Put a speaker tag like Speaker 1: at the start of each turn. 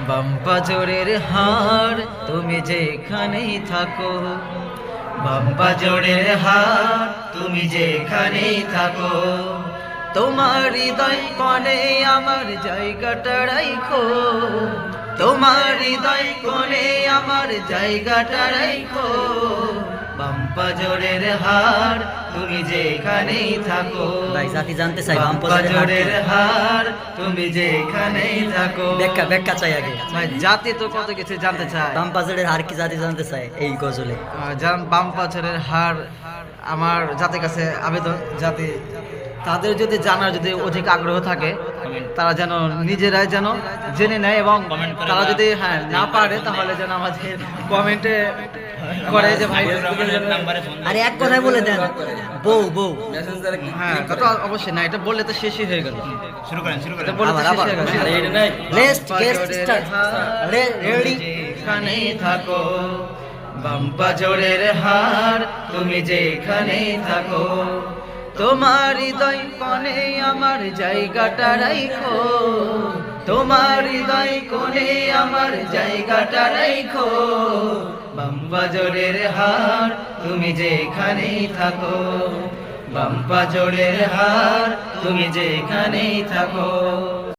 Speaker 1: বাম্পাজোরের হার তুমি যেখানেই থাকো, বাম্পাজোরের হার তুমি যেখানেই থাকো, তোমার হৃদয় কোণে আমার জায়গাটা রাখো, তোমার হৃদয় কোণে আমার জায়গাটা রাখো। বাম্পাজোরের হার তুমি যেখানেই থাকো,
Speaker 2: ভাই জাতি জানতে চাই
Speaker 1: বাম্পাজোরের হার তুমি যেখানেই থাকো।
Speaker 2: ব্যাখ্যা চাই আগে।
Speaker 1: ভাই জাতি তো কত কিছু জানতে চায়।
Speaker 2: বামপাজরের হার কি জাতি জানতে চাই এই গজলে?
Speaker 1: বামপাজরের হার আমার জাতির কাছে আবেদন, জাতি তাদের যদি জানার যদি অধিক আগ্রহ থাকে তারা যেন নিজেরাই যেন জেনে নেয়, এবং তারা যদি না পারে তাহলে যেন আমাদের কমেন্টে করে যে ভাই।
Speaker 2: আরে এক কথায় বলে দেন, বউ বউ।
Speaker 1: হ্যাঁ কথা অবশ্যই না, এটা বললে তো শেষই হয়ে গেল।
Speaker 3: শুরু করেন
Speaker 1: এটা বললে তো শেষ হয়ে গেল।
Speaker 2: রেডি
Speaker 1: যেখানেই থাকো, বাম্পাজোরের হার তুমি যেখানেই থাকো, তোমার হৃদয় কোণে আমার জায়গাটা রাখো, তোমার হৃদয় কোণে আমার জায়গাটা রাখো। বাম্পাজোরের হার তুমি যেখানেই থাকো, বাম্পাজোরের হার তুমি যেখানেই থাকো।